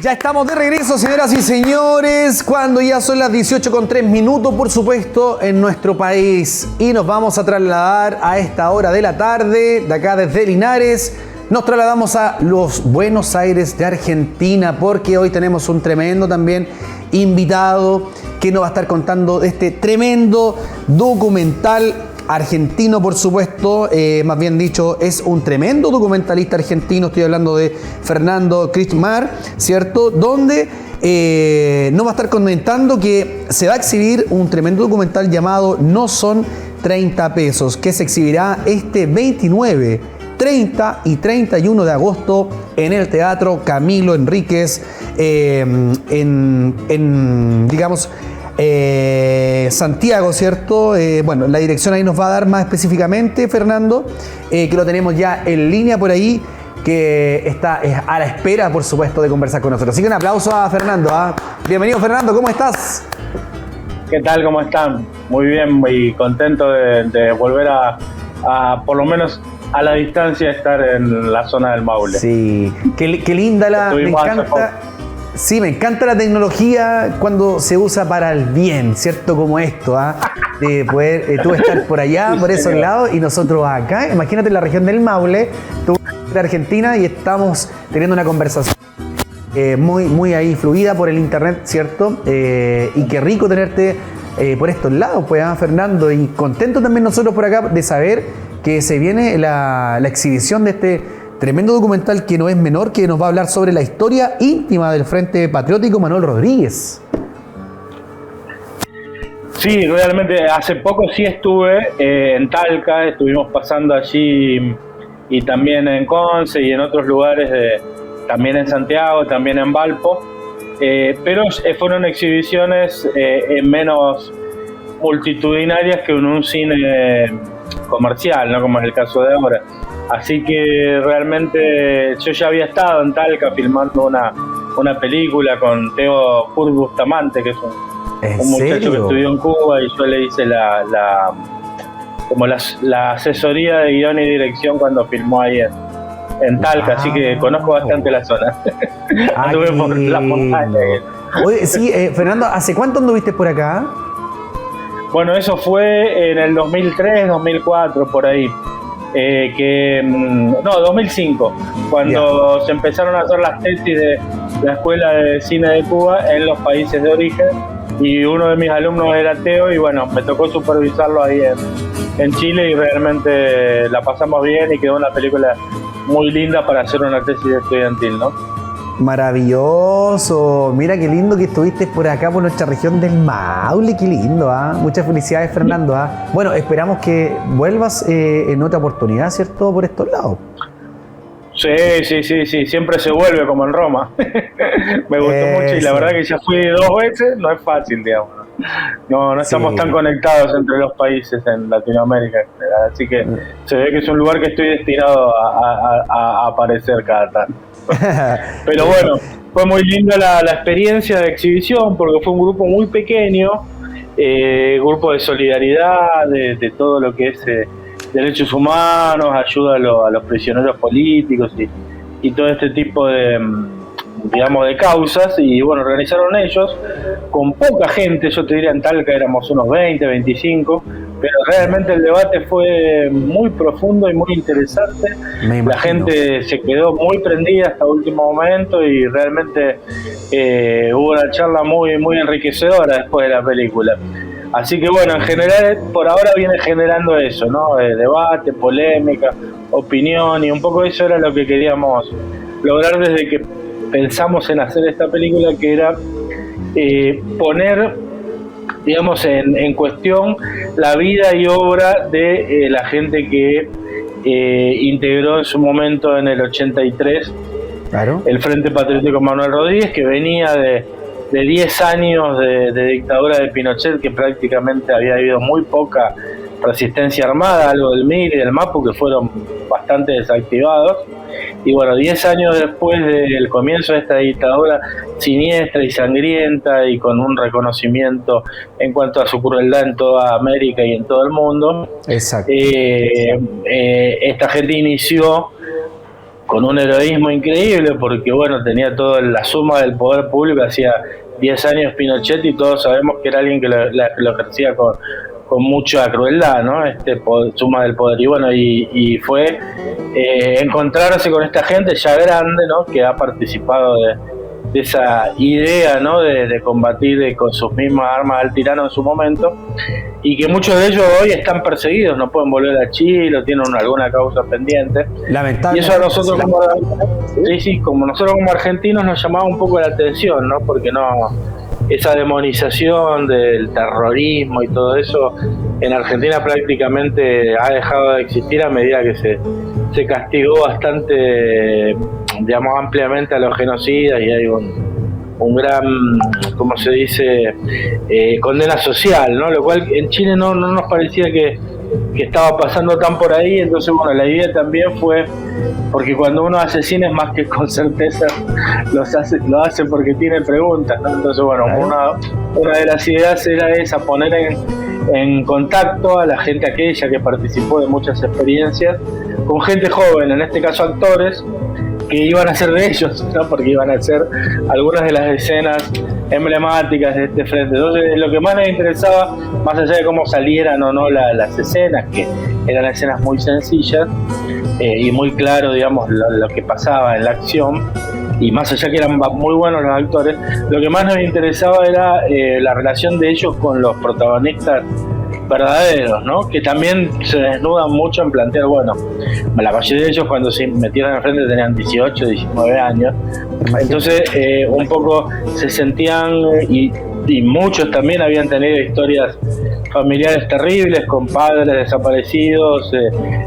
Ya estamos de regreso, señoras y señores, cuando ya son las 18:03, por supuesto, en nuestro país. Y nos vamos a trasladar a esta hora de la tarde, de acá desde Linares. Nos trasladamos a los Buenos Aires de Argentina, porque hoy tenemos un tremendo también invitado que nos va a estar contando de este tremendo documental argentino, por supuesto, más bien dicho, es un tremendo documentalista argentino. Estoy hablando de Fernando Kritzmar, ¿cierto? Donde nos va a estar comentando que se va a exhibir un tremendo documental llamado No son 30 pesos, que se exhibirá este 29, 30 y 31 de agosto en el Teatro Camilo Enríquez, digamos, Santiago, ¿cierto? Bueno, la dirección ahí nos va a dar más específicamente Fernando, que lo tenemos ya en línea por ahí, que está a la espera, por supuesto, de conversar con nosotros. Así que un aplauso a Fernando, ¿eh? Bienvenido, Fernando, ¿cómo estás? ¿Qué tal? ¿Cómo están? Muy bien, muy contento de volver a por lo menos a la distancia estar en la zona del Maule. Sí, qué linda me encanta. Sí, me encanta la tecnología cuando se usa para el bien, ¿cierto? Como esto, ¿ah? De poder tú estar por allá, por esos lados, y nosotros acá. Imagínate en la región del Maule, tú de Argentina, y estamos teniendo una conversación muy ahí fluida por el internet, ¿cierto? Y qué rico tenerte por estos lados, pues, Fernando. Y contento también nosotros por acá de saber que se viene la exhibición de este tremendo documental que no es menor, que nos va a hablar sobre la historia íntima del Frente Patriótico Manuel Rodríguez. Sí, realmente hace poco sí estuve en Talca, estuvimos pasando allí y también en Conce y en otros lugares, también en Santiago, también en Valpo, pero fueron exhibiciones menos multitudinarias que en un cine comercial, ¿no? Como es el caso de ahora. Así que realmente yo ya había estado en Talca filmando una película con Teo Kurt Bustamante, que es un muchacho que estudió en Cuba, y yo le hice la asesoría de guión y dirección cuando filmó ahí en Talca, así que conozco bastante la zona. Anduve por la montaña. Oye, sí, Fernando, ¿hace cuánto anduviste por acá? Bueno, eso fue en el 2003, 2004, por ahí. 2005, cuando se empezaron a hacer las tesis de la Escuela de Cine de Cuba en los países de origen, y uno de mis alumnos era Teo, y bueno, me tocó supervisarlo ahí en Chile, y realmente la pasamos bien y quedó una película muy linda para hacer una tesis estudiantil, ¿no? Maravilloso, mira qué lindo que estuviste por acá, por nuestra región del Maule, qué lindo, ¿ah? Muchas felicidades, Fernando, ¿ah? Bueno, esperamos que vuelvas en otra oportunidad, ¿cierto? Por estos lados. Sí, siempre se vuelve como en Roma. Me gustó mucho, y la verdad que ya fui 2 veces, no es fácil, digamos. No estamos tan conectados entre los países en Latinoamérica, así que se ve que es un lugar que estoy destinado a aparecer cada tanto. Pero bueno, fue muy linda la experiencia de exhibición, porque fue un grupo muy pequeño, grupo de solidaridad, de todo lo que es derechos humanos, ayuda a los prisioneros políticos y todo este tipo de causas. Y bueno, organizaron ellos con poca gente, yo te diría en Talca éramos unos 20, 25, pero realmente el debate fue muy profundo y muy interesante. La gente se quedó muy prendida hasta el último momento, y realmente hubo una charla muy enriquecedora después de la película. Así que bueno, en general por ahora viene generando eso, ¿no? Debate, polémica, opinión, y un poco eso era lo que queríamos lograr desde que pensamos en hacer esta película, que era poner, digamos, en cuestión la vida y obra de la gente que integró en su momento en el 83 el Frente Patriótico Manuel Rodríguez, que venía de 10 años de dictadura de Pinochet, que prácticamente había habido muy poca resistencia armada, algo del MIR y del MAPU, que fueron bastante desactivados. Y bueno, 10 años después del comienzo de esta dictadura siniestra y sangrienta, y con un reconocimiento en cuanto a su crueldad en toda América y en todo el mundo, esta gente inició con un heroísmo increíble, porque bueno, tenía toda la suma del poder público. Hacía 10 años Pinochet y todos sabemos que era alguien que lo ejercía con mucha crueldad, ¿no? Suma del poder. Y bueno, y fue encontrarse con esta gente ya grande, ¿no? Que ha participado de esa idea, ¿no? De combatir con sus mismas armas al tirano en su momento, y que muchos de ellos hoy están perseguidos, no pueden volver a Chile o tienen alguna causa pendiente. Lamentable. Y eso a nosotros como nosotros como argentinos nos llamaba un poco la atención, ¿no? Porque esa demonización del terrorismo y todo eso en Argentina prácticamente ha dejado de existir a medida que se castigó bastante, digamos, ampliamente a los genocidas, y hay un gran, ¿cómo se dice?, condena social, ¿no? Lo cual en Chile no nos parecía que estaba pasando tan por ahí. Entonces, bueno, la idea también fue, porque cuando uno hace cine es más que con certeza lo hace porque tiene preguntas, ¿no? Entonces, bueno, una de las ideas era esa, poner en contacto a la gente aquella que participó de muchas experiencias con gente joven, en este caso actores, que iban a ser de ellos, ¿no? Porque iban a ser algunas de las escenas emblemáticas de este frente. Entonces, lo que más nos interesaba, más allá de cómo salieran o no las escenas, que eran escenas muy sencillas y muy claro, digamos, lo que pasaba en la acción, y más allá que eran muy buenos los actores, lo que más nos interesaba era la relación de ellos con los protagonistas verdaderos, ¿no? Que también se desnudan mucho en plantear, bueno, la mayoría de ellos cuando se metieron enfrente tenían 18, 19 años, entonces un poco se sentían, y muchos también habían tenido historias familiares terribles, con padres desaparecidos,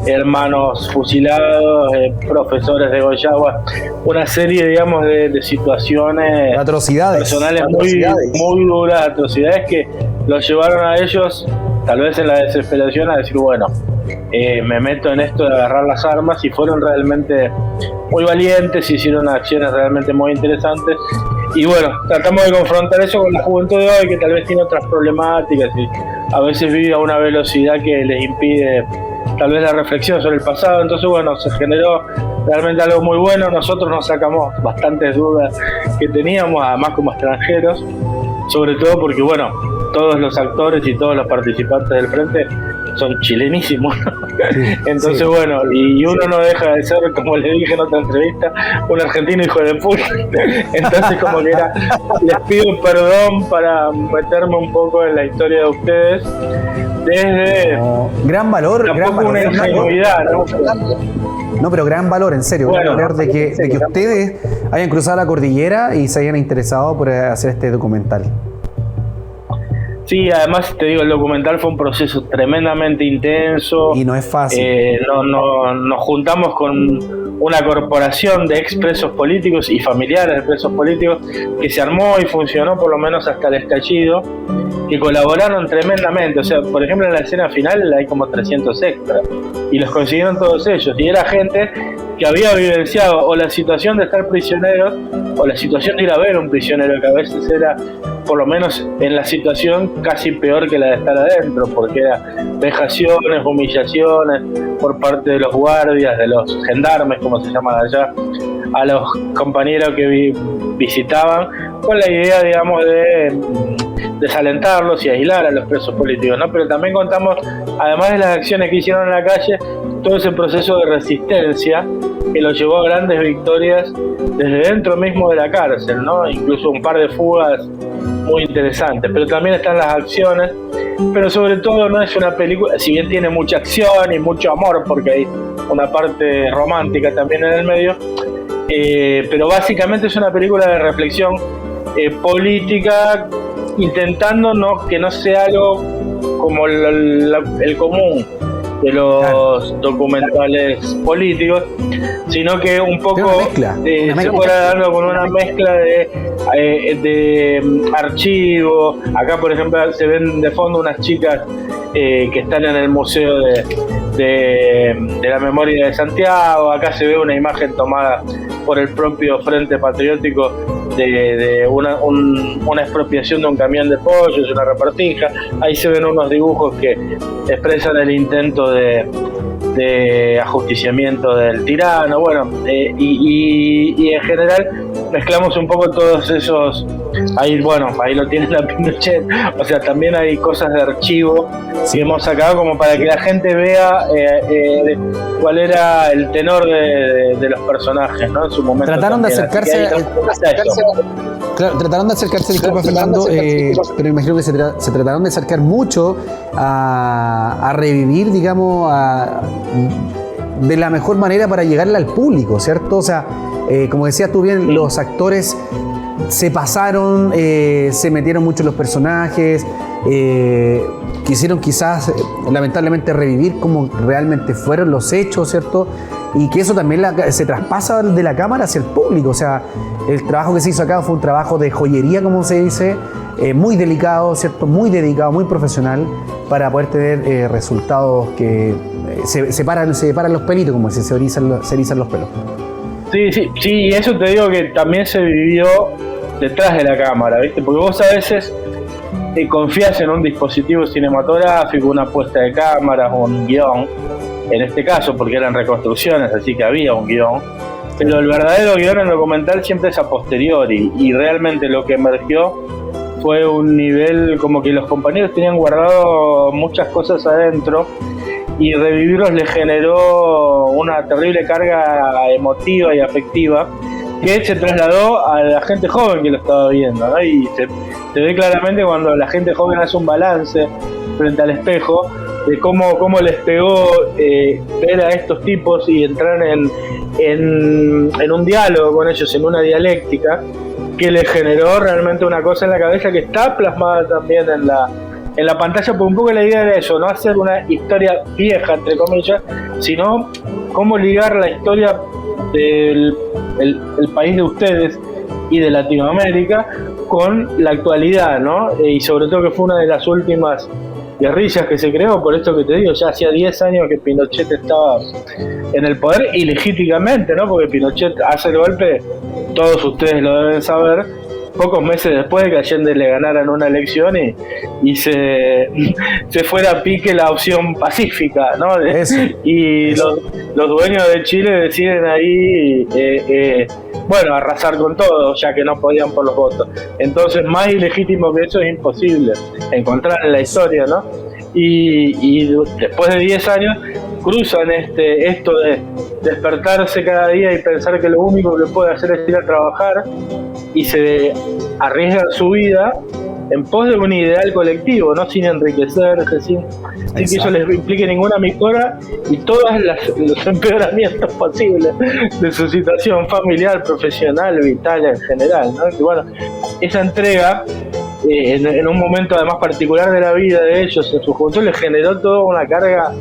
hermanos fusilados, profesores degollados, una serie, digamos, de situaciones personales muy duras, atrocidades que los llevaron a ellos, tal vez en la desesperación, a decir, bueno, me meto en esto de agarrar las armas, y fueron realmente muy valientes, hicieron acciones realmente muy interesantes. Y bueno, tratamos de confrontar eso con la juventud de hoy, que tal vez tiene otras problemáticas y a veces vive a una velocidad que les impide tal vez la reflexión sobre el pasado. Entonces, bueno, se generó realmente algo muy bueno. Nosotros nos sacamos bastantes dudas que teníamos, además como extranjeros, sobre todo porque, bueno, todos los actores y todos los participantes del frente son chilenísimos, ¿no? Sí, entonces, sí, bueno, y uno no deja de ser, como le dije en otra entrevista, un argentino hijo de puta. Entonces, como que les pido perdón para meterme un poco en la historia de ustedes desde gran valor, una ingenuidad, ¿no? No, pero gran valor, en serio, bueno, gran valor de que ustedes hayan cruzado la cordillera y se hayan interesado por hacer este documental. Sí, además te digo, el documental fue un proceso tremendamente intenso. Y no es fácil. Nos juntamos con una corporación de expresos políticos y familiares de presos políticos que se armó y funcionó por lo menos hasta el estallido, que colaboraron tremendamente. O sea, por ejemplo, en la escena final hay como 300 extras y los consiguieron todos ellos. Y era gente que había vivenciado o la situación de estar prisioneros o la situación de ir a ver a un prisionero, que a veces era, por lo menos en la situación, casi peor que la de estar adentro, porque era vejaciones, humillaciones por parte de los guardias, de los gendarmes, como se llaman allá, a los compañeros que visitaban, con la idea, digamos, de desalentarlos y aislar a los presos políticos, ¿no? Pero también contamos, además de las acciones que hicieron en la calle, todo ese proceso de resistencia que los llevó a grandes victorias desde dentro mismo de la cárcel, ¿no? Incluso un par de fugas muy interesantes, pero también están las acciones, pero sobre todo no es una película, si bien tiene mucha acción y mucho amor, porque hay una parte romántica también en el medio, pero básicamente es una película de reflexión política, intentando que no sea algo como el común de los documentales políticos, sino que un poco se fuera dando con una mezcla de archivo. Acá, por ejemplo, se ven de fondo unas chicas que están en el Museo de la Memoria de Santiago. Acá se ve una imagen tomada por el propio Frente Patriótico de una expropiación de un camión de pollos, una repartija. Ahí se ven unos dibujos que expresan el intento de de ajusticiamiento del tirano, bueno, y en general mezclamos un poco todos esos, ahí lo tiene la Pinochet, o sea, también hay cosas de archivo que hemos sacado como para que la gente vea cuál era el tenor de los personajes, ¿no? En su momento. Trataron de acercarse, disculpa Fernando, pero imagino que se trataron de acercar mucho a revivir, digamos, de la mejor manera para llegarle al público, ¿cierto? O sea, como decías tú bien, los actores se pasaron, se metieron mucho en los personajes, quisieron quizás, lamentablemente, revivir como realmente fueron los hechos, ¿cierto? Y que eso también se traspasa de la cámara hacia el público. O sea, el trabajo que se hizo acá fue un trabajo de joyería, como se dice, muy delicado, ¿cierto? Muy dedicado, muy profesional, para poder tener resultados que se paran los pelitos, como se erizan los pelos. Sí, y eso te digo que también se vivió detrás de la cámara, ¿viste? Porque vos a veces confías en un dispositivo cinematográfico, una puesta de cámaras o un guión, en este caso porque eran reconstrucciones, así que había un guión, pero el verdadero guión en documental siempre es a posteriori, y realmente lo que emergió fue un nivel como que los compañeros tenían guardado muchas cosas adentro, y revivirlos les generó una terrible carga emotiva y afectiva que se trasladó a la gente joven que lo estaba viendo, ¿no? Y se ve claramente cuando la gente joven hace un balance frente al espejo de cómo les pegó ver a estos tipos y entrar en un diálogo con ellos, en una dialéctica que les generó realmente una cosa en la cabeza que está plasmada también en la pantalla, porque un poco la idea era eso, no hacer una historia vieja, entre comillas, sino cómo ligar la historia del el país de ustedes y de Latinoamérica con la actualidad, ¿no? Y sobre todo que fue una de las últimas guerrillas que se creó, por esto que te digo, ya hacía 10 años que Pinochet estaba en el poder, ilegítimamente, ¿no? Porque Pinochet hace el golpe, todos ustedes lo deben saber, pocos meses después de que Allende le ganaran una elección y se fuera a pique la opción pacífica, ¿no? Y los dueños de Chile deciden ahí, arrasar con todo, ya que no podían por los votos. Entonces, más ilegítimo que eso es imposible encontrar en la historia, ¿no? Y después de 10 años cruzan esto de despertarse cada día y pensar que lo único que puede hacer es ir a trabajar, y se arriesgan su vida en pos de un ideal colectivo, no sin enriquecerse, sin que eso les implique ninguna mejora y todos los empeoramientos posibles de su situación familiar, profesional, vital en general, ¿no? Y bueno, esa entrega en un momento además particular de la vida de ellos, en su juventud, les generó toda una carga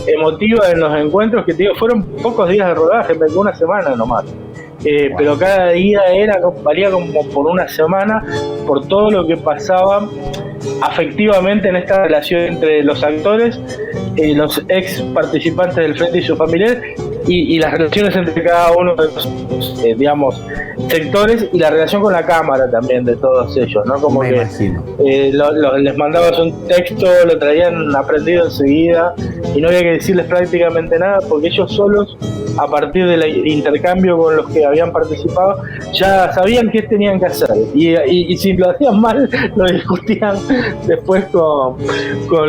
emotiva en los encuentros que, te digo, fueron pocos días de rodaje, una semana nomás. Pero cada día valía como por una semana por todo lo que pasaba afectivamente en esta relación entre los actores, los ex participantes del frente y sus familiares, y las relaciones entre cada uno de los sectores, y la relación con la cámara también de todos ellos, ¿no? Como me imagino. Les mandabas un texto, lo traían aprendido enseguida y no había que decirles prácticamente nada, porque ellos solos, a partir del intercambio con los que habían participado, ya sabían qué tenían que hacer, y si lo hacían mal lo discutían después con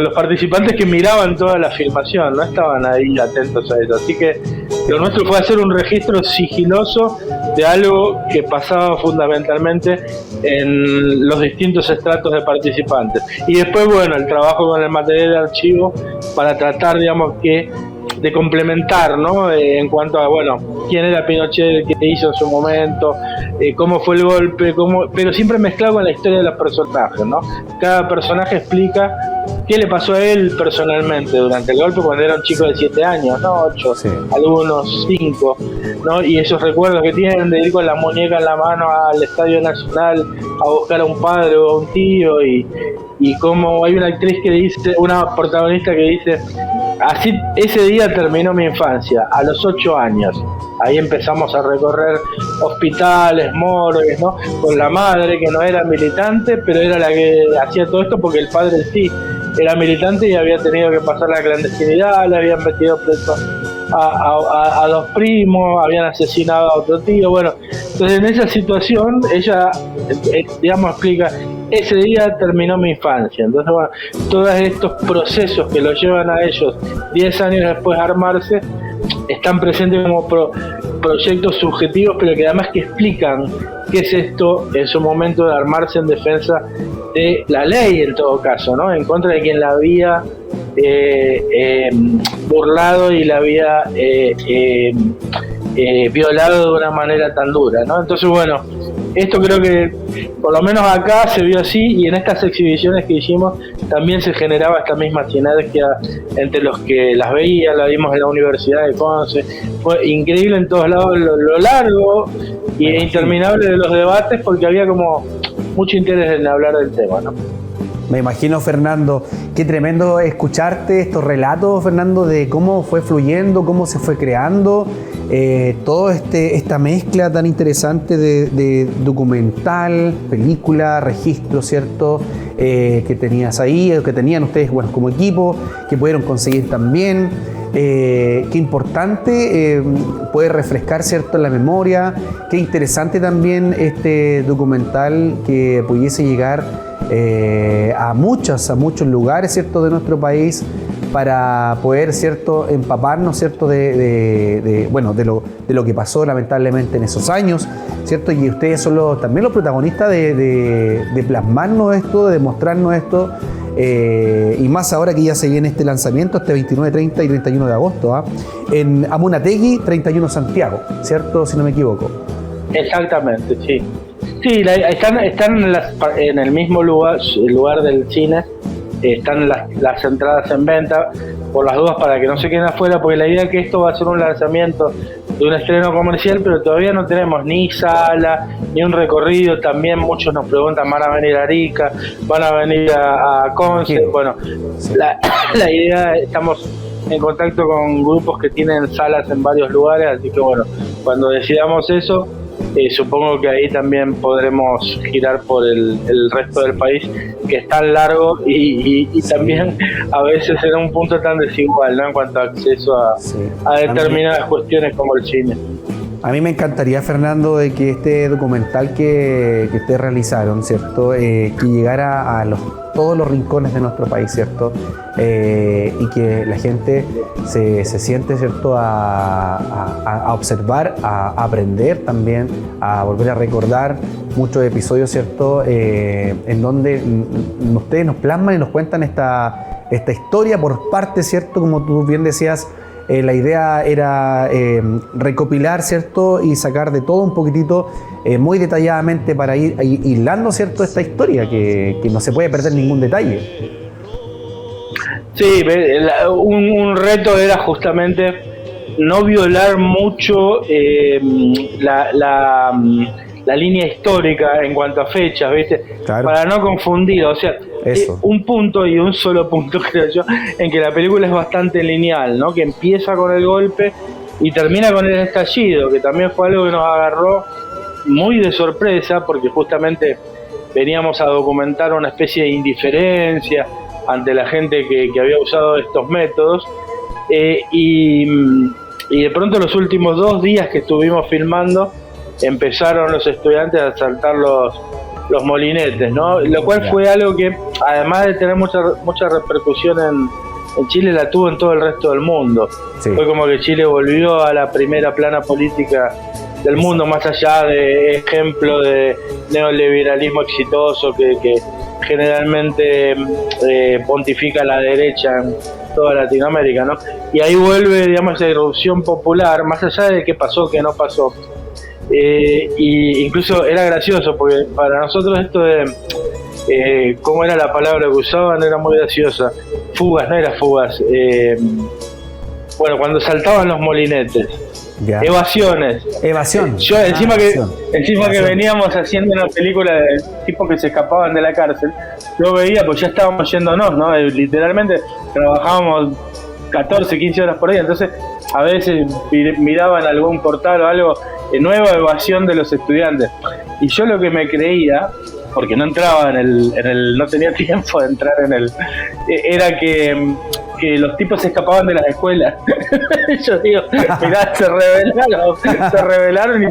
los participantes que miraban toda la filmación, no estaban ahí atentos a eso. Así que lo nuestro fue hacer un registro sigiloso de algo que pasaba fundamentalmente en los distintos estratos de participantes, y después el trabajo con el material de archivo para tratar, de complementar, ¿no? En cuanto a, quién era Pinochet, qué hizo en su momento, cómo fue el golpe, pero siempre mezclado con la historia de los personajes, ¿no? Cada personaje explica qué le pasó a él personalmente durante el golpe, cuando era un chico de 7 años, ¿no? 8, sí. Algunos 5, ¿no? Y esos recuerdos que tienen de ir con la muñeca en la mano al Estadio Nacional a buscar a un padre o a un tío, y como hay una actriz que dice, una protagonista que dice: así, ese día terminó mi infancia, a los 8 años. Ahí empezamos a recorrer hospitales, morgues, ¿no? Con la madre, que no era militante, pero era la que hacía todo esto porque el padre sí era militante y había tenido que pasar la clandestinidad, le habían metido preso a dos primos, habían asesinado a otro tío. Bueno, entonces en esa situación ella, digamos, explica, ese día terminó mi infancia. Entonces, bueno, todos estos procesos que los llevan a ellos 10 años después a armarse están presentes como proyectos subjetivos, pero que además que explican qué es esto en su momento de armarse en defensa de la ley, en todo caso, ¿no? En contra de quien la había burlado y la había violado de una manera tan dura, ¿no? Entonces, bueno, esto creo que por lo menos acá se vio así, y en estas exhibiciones que hicimos también se generaba esta misma sinergia entre los que las veían. La vimos en la Universidad de Conce, fue increíble en todos lados lo largo e interminable de los debates, porque había como mucho interés en hablar del tema, ¿no? Me imagino, Fernando, qué tremendo escucharte estos relatos, Fernando, de cómo fue fluyendo, cómo se fue creando toda esta mezcla tan interesante de documental, película, registro, ¿cierto? Que tenías ahí, que tenían ustedes, bueno, como equipo, que pudieron conseguir también. Qué importante poder refrescar, ¿cierto?, la memoria. Qué interesante también este documental que pudiese llegar a muchos lugares, ¿cierto?, de nuestro país, para poder, ¿cierto?, empaparnos, ¿cierto?, de lo que pasó lamentablemente en esos años, ¿cierto? Y ustedes son también los protagonistas de plasmarnos esto, de mostrarnos esto, y más ahora que ya se viene este lanzamiento, este 29, 30 y 31 de agosto, en Amunategui, 31 Santiago, ¿cierto?, si no me equivoco. Exactamente, sí. Sí, están en el mismo lugar, el lugar del cine. Están las entradas en venta, por las dudas, para que no se queden afuera, porque la idea es que esto va a ser un lanzamiento de un estreno comercial, pero todavía no tenemos ni sala, ni un recorrido. También muchos nos preguntan, ¿van a venir a Arica? ¿Van a venir a Conce? Bueno, la idea, estamos en contacto con grupos que tienen salas en varios lugares, así que bueno, cuando decidamos eso, supongo que ahí también podremos girar por el resto del país, que es tan largo y también a veces en un punto tan desigual, ¿no?, en cuanto a acceso a determinadas cuestiones como el cine. A mí me encantaría, Fernando, de que este documental que ustedes realizaron, ¿cierto?, que llegara a todos los rincones de nuestro país, ¿cierto?, y que la gente se siente, ¿cierto?, a observar, a aprender también, a volver a recordar muchos episodios, ¿cierto?, en donde ustedes nos plasman y nos cuentan esta historia por parte, ¿cierto?, como tú bien decías. La idea era recopilar, ¿cierto?, y sacar de todo un poquitito, muy detalladamente, para ir hilando, ¿cierto?, esta historia, que no se puede perder ningún detalle. Sí, un reto era justamente no violar mucho la línea histórica en cuanto a fechas, ¿viste? Claro. Para no confundir, o sea, un punto y un solo punto, creo yo, en que la película es bastante lineal, ¿no? Que empieza con el golpe y termina con el estallido, que también fue algo que nos agarró muy de sorpresa, porque justamente veníamos a documentar una especie de indiferencia ante la gente que había usado estos métodos, y de pronto los últimos 2 días que estuvimos filmando empezaron los estudiantes a saltar los molinetes, ¿no? Lo cual fue algo que, además de tener mucha repercusión en Chile, la tuvo en todo el resto del mundo. Sí. Fue como que Chile volvió a la primera plana política del mundo, más allá de ejemplo de neoliberalismo exitoso que generalmente pontifica la derecha en toda Latinoamérica, ¿no? Y ahí vuelve, digamos, esa irrupción popular, más allá de qué pasó, qué no pasó. Y incluso era gracioso, porque para nosotros esto de cómo era la palabra que usaban era muy graciosa. Fugas, no era fugas, bueno, cuando saltaban los molinetes, evasiones. Yo encima que veníamos haciendo una película de tipos que se escapaban de la cárcel, yo veía, pues ya estábamos yéndonos, ¿no? Literalmente trabajábamos 14, 15 horas por día, entonces a veces miraban algún portal o algo, nueva evasión de los estudiantes. Y yo lo que me creía, porque no entraba no tenía tiempo de entrar en el, era que los tipos se escapaban de las escuelas. Yo digo, mirá, se rebelaron y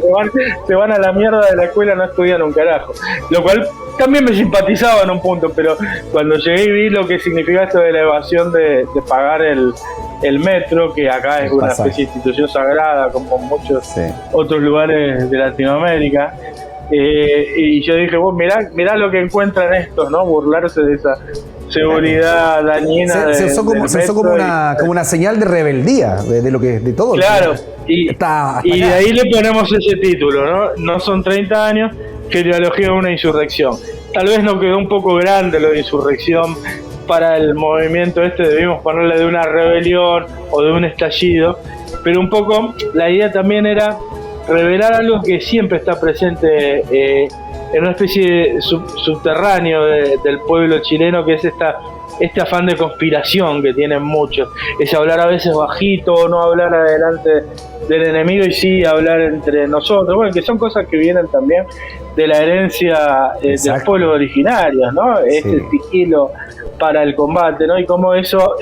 se van a la mierda de la escuela, no estudian un carajo. Lo cual también me simpatizaba en un punto, pero cuando llegué y vi lo que significa esto de la evasión de pagar el metro, que acá es una especie de institución sagrada, como muchos otros lugares de Latinoamérica, y yo dije, bueno, mirá lo que encuentran estos, ¿no? Burlarse de esa seguridad dañina. Se usó como una señal de rebeldía de todo. Claro, y de ahí le ponemos ese título, ¿no? No son 30 años, genealogía de una insurrección. Tal vez nos quedó un poco grande lo de insurrección para el movimiento debimos ponerle de una rebelión o de un estallido, pero un poco la idea también era revelar algo que siempre está presente en una especie de subterráneo del pueblo chileno, que es este afán de conspiración que tienen muchos, es hablar a veces bajito, no hablar adelante del enemigo y sí hablar entre nosotros, bueno, que son cosas que vienen también de la herencia de los pueblos originarios, ¿no? Sí. Este sigilo para el combate, ¿no? Y cómo eso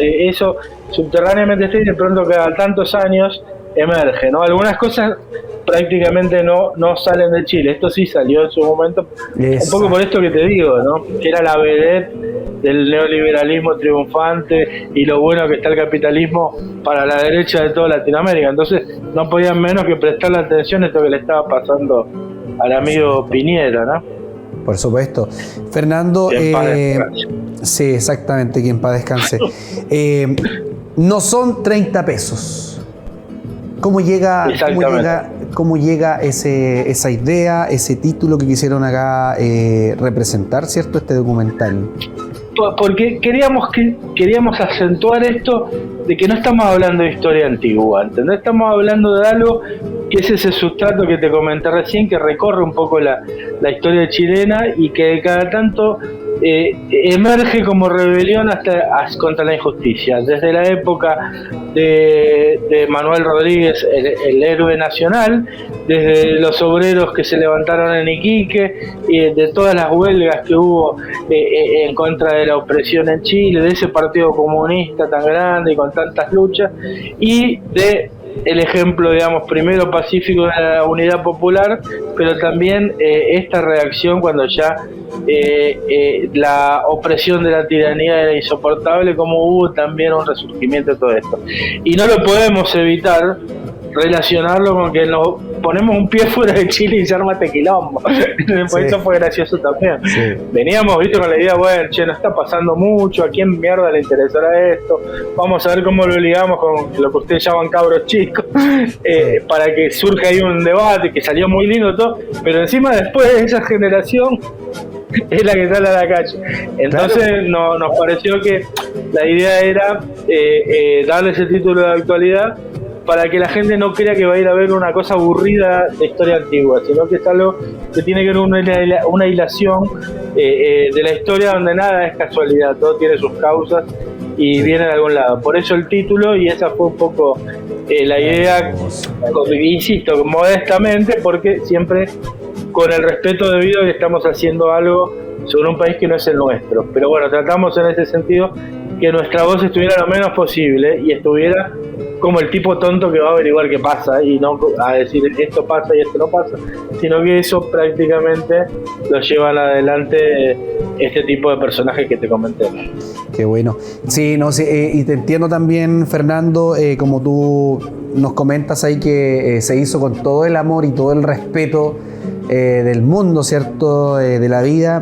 subterráneamente está y de pronto cada tantos años emerge, ¿no? Algunas cosas prácticamente no salen de Chile, esto sí salió en su momento, un poco por esto que te digo, ¿no? Que era la vedette del neoliberalismo triunfante y lo bueno que está el capitalismo para la derecha de toda Latinoamérica, entonces no podían menos que prestarle atención a esto que le estaba pasando al amigo Piñera, ¿no? Por supuesto. Fernando, sí, exactamente, que en paz descanse. No son 30 pesos. ¿Cómo llega esa idea, ese título que quisieron acá representar, ¿cierto? Este documental. Porque queríamos acentuar esto de que no estamos hablando de historia antigua, ¿entendés? Estamos hablando de algo que es ese sustrato que te comenté recién, que recorre un poco la historia chilena y que de cada tanto emerge como rebelión contra la injusticia. Desde la época de Manuel Rodríguez, el héroe nacional, desde los obreros que se levantaron en Iquique, de todas las huelgas que hubo en contra de la opresión en Chile, de ese partido comunista tan grande y con tantas luchas, y de el ejemplo, digamos, primero pacífico de la unidad popular, pero también esta reacción cuando ya la opresión de la tiranía era insoportable, como hubo también un resurgimiento de todo esto. Y no lo podemos evitar relacionarlo con que nos ponemos un pie fuera de Chile y se arma quilombo. Por eso fue gracioso también. Sí. Veníamos, viste, con la idea, bueno, che, no está pasando mucho, ¿a quién mierda le interesará esto? Vamos a ver cómo lo ligamos con lo que ustedes llaman cabros chicos, para que surja ahí un debate que salió muy lindo todo, pero encima después de esa generación es la que sale a la calle. Entonces nos pareció que la idea era darle ese título de actualidad para que la gente no crea que va a ir a ver una cosa aburrida de historia antigua, sino que es algo que tiene que ver una hilación de la historia donde nada es casualidad, todo tiene sus causas y viene de algún lado. Por eso el título, y esa fue un poco la idea, insisto, modestamente, porque siempre con el respeto debido que estamos haciendo algo sobre un país que no es el nuestro. Pero bueno, tratamos en ese sentido que nuestra voz estuviera lo menos posible y estuviera como el tipo tonto que va a averiguar qué pasa y no a decir esto pasa y esto no pasa, sino que eso prácticamente lo llevan adelante este tipo de personajes que te comenté. Qué bueno. Sí, y te entiendo también, Fernando, como tú nos comentas ahí que se hizo con todo el amor y todo el respeto del mundo, ¿cierto? De la vida,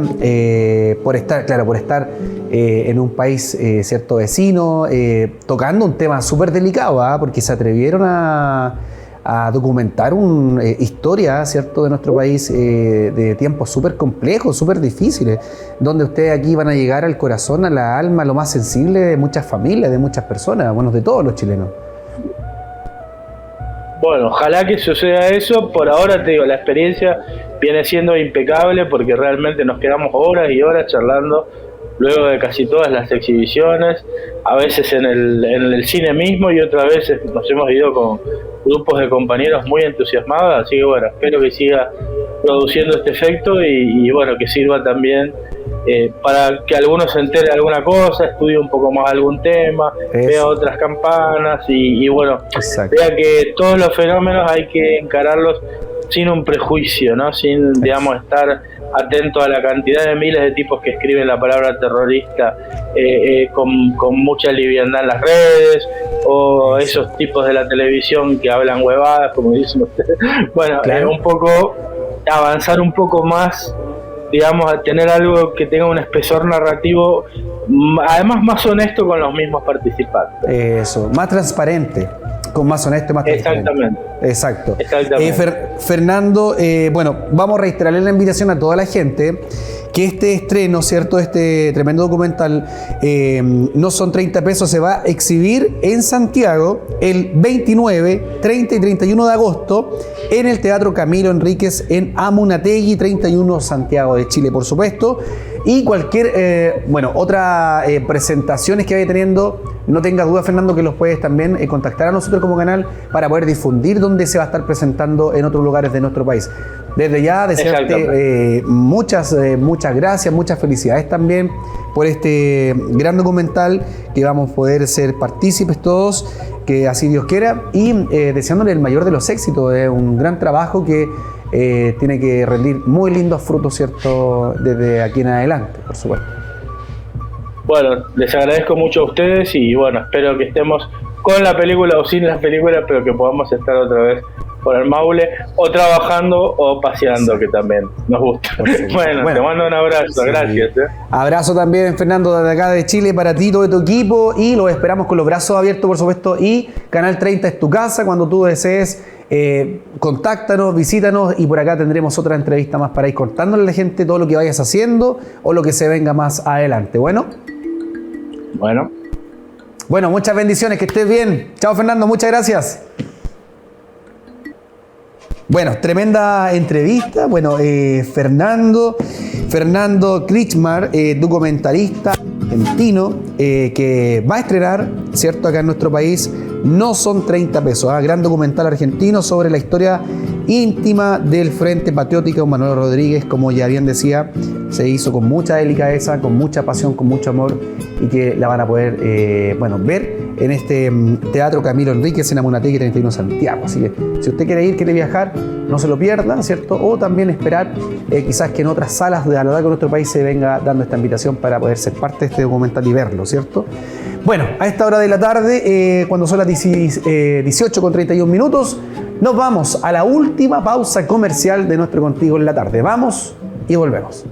por estar en un país, ¿cierto? Vecino, tocando un tema súper delicado, porque se atrevieron a documentar una historia, ¿cierto? De nuestro país, de tiempos súper complejos, súper difíciles, donde ustedes aquí van a llegar al corazón, a la alma, a lo más sensible de muchas familias, de muchas personas, bueno, de todos los chilenos. Bueno, ojalá que suceda eso. Por ahora te digo, la experiencia viene siendo impecable porque realmente nos quedamos horas y horas charlando luego de casi todas las exhibiciones, a veces en el cine mismo y otras veces nos hemos ido con grupos de compañeros muy entusiasmados, así que bueno, espero que siga produciendo este efecto y bueno, que sirva también para que alguno se entere de alguna cosa, estudie un poco más algún tema, vea otras campanas y bueno, vea que todos los fenómenos hay que encararlos sin un prejuicio, ¿no? Sin, digamos, estar atento a la cantidad de miles de tipos que escriben la palabra terrorista con mucha liviandad en las redes, o esos tipos de la televisión que hablan huevadas, como dicen ustedes. Bueno, un poco avanzar un poco más, digamos, a tener algo que tenga un espesor narrativo, además más honesto con los mismos participantes. Eso, más transparente, con más honesto y más transparente. Exacto. Fernando, bueno, vamos a reiterarle la invitación a toda la gente que este estreno, ¿cierto? Este tremendo documental, No son 30 pesos, se va a exhibir en Santiago el 29, 30 y 31 de agosto en el Teatro Camilo Enríquez en Amunategui 31, Santiago de Chile, por supuesto. Y cualquier, otra presentaciones que vaya teniendo, no tengas duda, Fernando, que los puedes también contactar a nosotros como canal para poder difundir dónde se va a estar presentando en otros lugares de nuestro país. Desde ya, desearte muchas gracias, muchas felicidades también por este gran documental que vamos a poder ser partícipes todos, que así Dios quiera, y deseándole el mayor de los éxitos. Es un gran trabajo que tiene que rendir muy lindos frutos, ¿cierto?, desde aquí en adelante, por supuesto. Bueno, les agradezco mucho a ustedes y bueno, espero que estemos con la película o sin la película, pero que podamos estar otra vez por el Maule, o trabajando o paseando, que también nos gusta. Bueno, te mando un abrazo, gracias. Abrazo también, Fernando, desde acá de Chile para ti, todo tu equipo, y los esperamos con los brazos abiertos, por supuesto, y Canal 30 es tu casa, cuando tú desees, contáctanos, visítanos, y por acá tendremos otra entrevista más para ir contándole a la gente todo lo que vayas haciendo o lo que se venga más adelante. Bueno, muchas bendiciones, que estés bien. Chao, Fernando, muchas gracias. Bueno, tremenda entrevista. Bueno, Fernando Krichmar, documentalista argentino, que va a estrenar, ¿cierto?, acá en nuestro país, No son 30 pesos, gran documental argentino sobre la historia íntima del Frente Patriótico. Manuel Rodríguez, como ya bien decía, se hizo con mucha delicadeza, con mucha pasión, con mucho amor, y que la van a poder ver en este Teatro Camilo Enríquez en Amunategui 31 Santiago. Así que si usted quiere viajar, no se lo pierda, ¿cierto? O también esperar quizás que en otras salas de a lo largo de nuestro país se venga dando esta invitación para poder ser parte de este documental y verlo, ¿cierto? Bueno, a esta hora de la tarde, cuando son las 18:31 minutos, nos vamos a la última pausa comercial de nuestro Contigo en la Tarde. Vamos y volvemos.